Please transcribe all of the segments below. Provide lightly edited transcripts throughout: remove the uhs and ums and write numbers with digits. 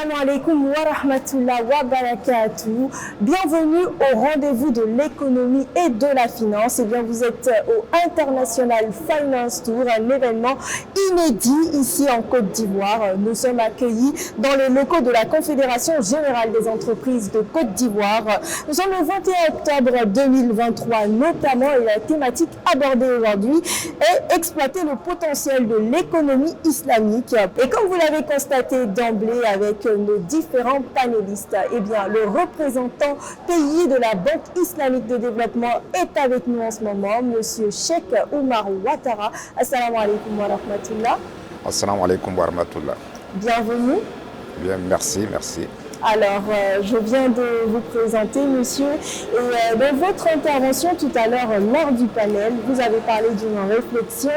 Assalamu alaikum wa rahmatullah wa barakatuh. Bienvenue au rendez-vous de l'économie et de la finance. Et bien, vous êtes au International Finance Tour, un événement inédit ici en Côte d'Ivoire. Nous sommes accueillis dans les locaux de la Confédération Générale des Entreprises de Côte d'Ivoire. Nous sommes le 21 octobre 2023 notamment, et la thématique abordée aujourd'hui est exploiter le potentiel de l'économie islamique. Et comme vous l'avez constaté d'emblée avec nos différents panélistes, eh bien, le représentant pays de la Banque islamique de développement est avec nous en ce moment, Monsieur Cheikh Oumar Ouattara. Assalamu alaikum wa rahmatullah. Assalamu alaikum wa rahmatullah. Bienvenue. Bien, merci, merci. Alors, je viens de vous présenter, monsieur, et dans votre intervention tout à l'heure lors du panel, vous avez parlé d'une réflexion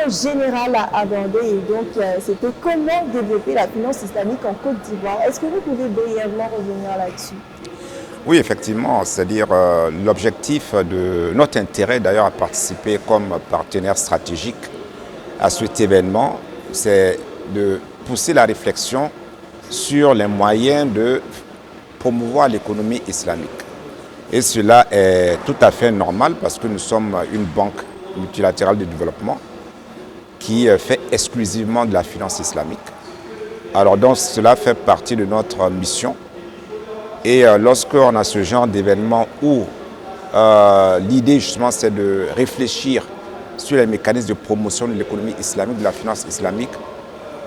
générale à aborder, et donc c'était comment développer la finance islamique en Côte d'Ivoire. Est-ce que vous pouvez brièvement revenir là-dessus? Oui, effectivement, c'est-à-dire l'objectif de notre intérêt d'ailleurs à participer comme partenaire stratégique à cet événement, c'est de pousser la réflexion sur les moyens de promouvoir l'économie islamique. Et cela est tout à fait normal parce que nous sommes une banque multilatérale de développement qui fait exclusivement de la finance islamique. Alors donc cela fait partie de notre mission. Et lorsqu'on a ce genre d'événement où l'idée justement c'est de réfléchir sur les mécanismes de promotion de l'économie islamique, de la finance islamique,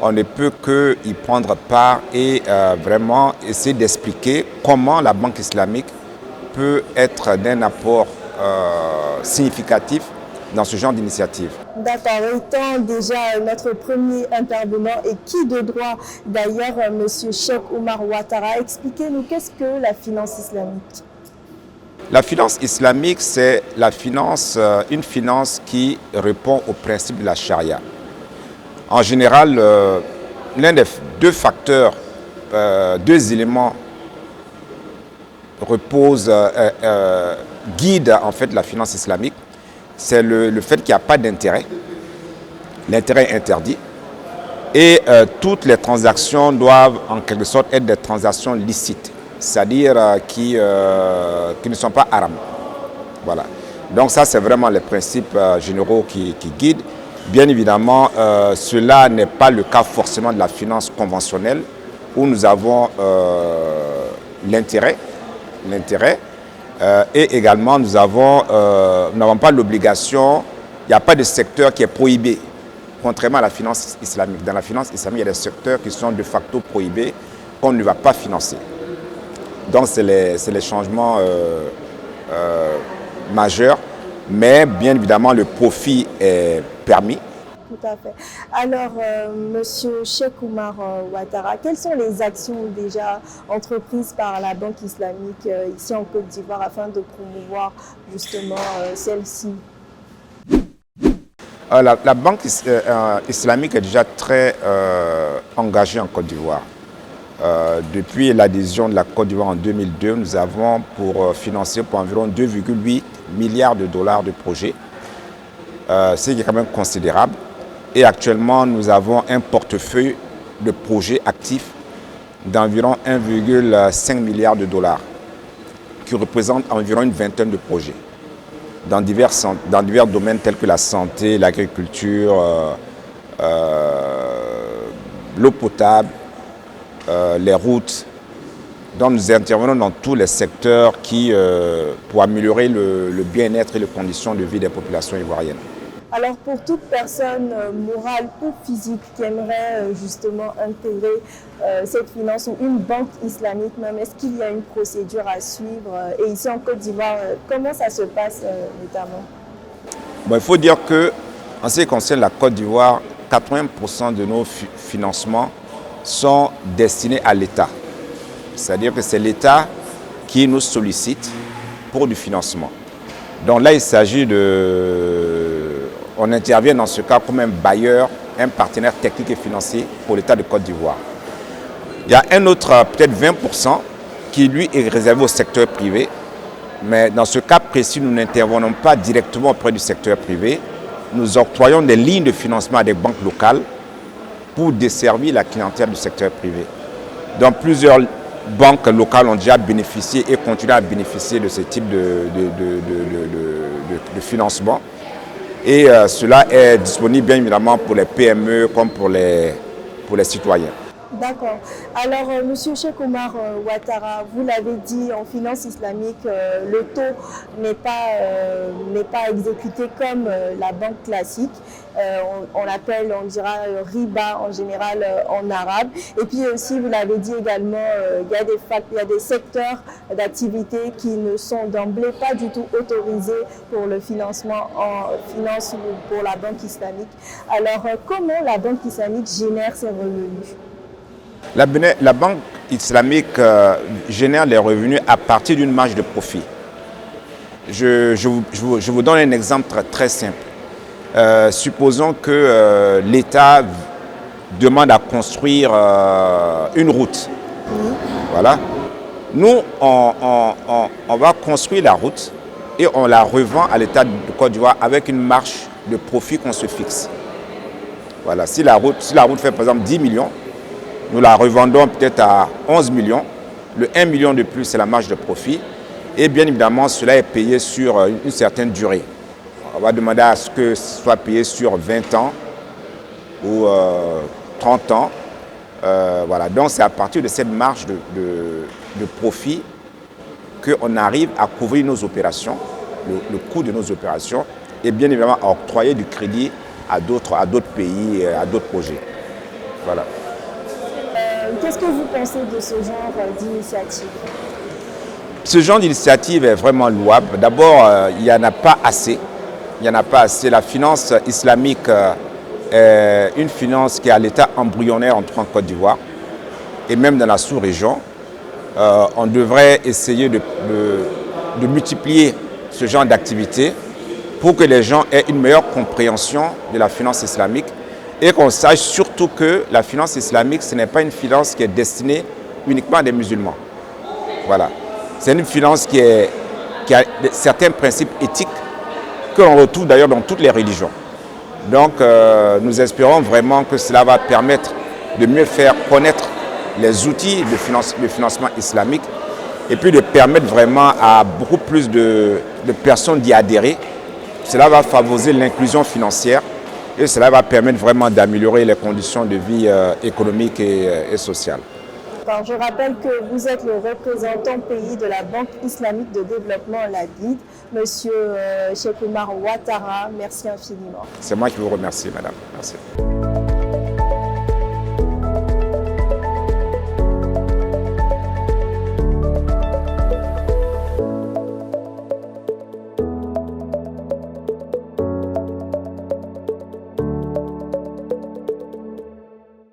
on ne peut qu'y prendre part et vraiment essayer d'expliquer comment la banque islamique peut être d'un apport significatif dans ce genre d'initiative. D'accord, étant déjà notre premier intervenant et qui de droit d'ailleurs, Monsieur Cheikh Oumar Ouattara, expliquez-nous qu'est-ce que la finance islamique? La finance islamique, c'est une finance qui répond au principe de la charia. En général, l'un des deux facteurs, deux éléments guident en fait la finance islamique. C'est le fait qu'il n'y a pas d'intérêt, l'intérêt est interdit, et toutes les transactions doivent en quelque sorte être des transactions licites, c'est-à-dire qui ne sont pas haram. Voilà. Donc ça, c'est vraiment les principes généraux qui guident. Bien évidemment, cela n'est pas le cas forcément de la finance conventionnelle où nous avons l'intérêt et également nous n'avons pas l'obligation, il n'y a pas de secteur qui est prohibé, contrairement à la finance islamique. Dans la finance islamique, il y a des secteurs qui sont de facto prohibés qu'on ne va pas financer. Donc c'est les changements majeurs. Mais bien évidemment, le profit est permis. Tout à fait. Alors, Monsieur Cheikh Oumar Ouattara, quelles sont les actions déjà entreprises par la Banque islamique ici en Côte d'Ivoire afin de promouvoir justement celle-ci? La Banque islamique est déjà très engagée en Côte d'Ivoire. Depuis l'adhésion de la Côte d'Ivoire en 2002, nous avons financé pour environ 2,8 milliards de dollars de projets, ce qui est quand même considérable. Et actuellement, nous avons un portefeuille de projets actifs d'environ 1,5 milliard de dollars, qui représente environ une vingtaine de projets, dans divers domaines tels que la santé, l'agriculture, l'eau potable, les routes. Donc nous intervenons dans tous les secteurs pour améliorer le bien-être et les conditions de vie des populations ivoiriennes. Alors pour toute personne morale ou physique qui aimerait justement intégrer cette finance ou une banque islamique même, est-ce qu'il y a une procédure à suivre? Et ici en Côte d'Ivoire, comment ça se passe notamment? Bon, il faut dire qu'en ce qui concerne la Côte d'Ivoire, 80% de nos financements sont destinés à l'État. C'est-à-dire que c'est l'État qui nous sollicite pour du financement. Donc là, il s'agit on intervient dans ce cas comme un bailleur, un partenaire technique et financier pour l'État de Côte d'Ivoire. Il y a un autre, peut-être 20%, qui lui est réservé au secteur privé. Mais dans ce cas précis, nous n'intervenons pas directement auprès du secteur privé. Nous octroyons des lignes de financement à des banques locales pour desservir la clientèle du secteur privé. Donc plusieurs banques locales ont déjà bénéficié et continuent à bénéficier de ce type de financement. Et cela est disponible bien évidemment pour les PME comme pour les citoyens. D'accord. Alors, Monsieur Cheikh Oumar Ouattara, vous l'avez dit, en finance islamique, le taux n'est pas exécuté comme la banque classique. On l'appelle, on dira riba en général en arabe. Et puis aussi, vous l'avez dit également, il y a des secteurs d'activité qui ne sont d'emblée pas du tout autorisés pour le financement en finance ou pour la banque islamique. Alors, comment la banque islamique génère ses revenus? La banque islamique génère les revenus à partir d'une marge de profit. Je vous donne un exemple très simple. Supposons que l'État demande à construire une route. Voilà. Nous, on va construire la route et on la revend à l'État de Côte d'Ivoire avec une marge de profit qu'on se fixe. Voilà. Si la route fait par exemple 10 millions, nous la revendons peut-être à 11 millions. Le 1 million de plus, c'est la marge de profit. Et bien évidemment, cela est payé sur une certaine durée. On va demander à ce que ce soit payé sur 20 ans ou 30 ans. Voilà. Donc, c'est à partir de cette marge de profit qu'on arrive à couvrir nos opérations, le coût de nos opérations, et bien évidemment à octroyer du crédit à d'autres pays, à d'autres projets. Voilà. Qu'est-ce que vous pensez de ce genre d'initiative? Ce genre d'initiative est vraiment louable. D'abord, il n'y en a pas assez. Il n'y en a pas assez. La finance islamique est une finance qui est à l'état embryonnaire en Côte d'Ivoire et même dans la sous-région. On devrait essayer de multiplier ce genre d'activité pour que les gens aient une meilleure compréhension de la finance islamique et qu'on sache surtout que la finance islamique, ce n'est pas une finance qui est destinée uniquement à des musulmans. Voilà. C'est une finance qui a certains principes éthiques que l'on retrouve d'ailleurs dans toutes les religions. Donc, nous espérons vraiment que cela va permettre de mieux faire connaître les outils de financement islamique et puis de permettre vraiment à beaucoup plus de personnes d'y adhérer. Cela va favoriser l'inclusion financière et cela va permettre vraiment d'améliorer les conditions de vie économique et sociale. Je rappelle que vous êtes le représentant pays de la Banque islamique de développement, la BID. Monsieur Cheikh Oumar Ouattara, merci infiniment. C'est moi qui vous remercie, madame. Merci.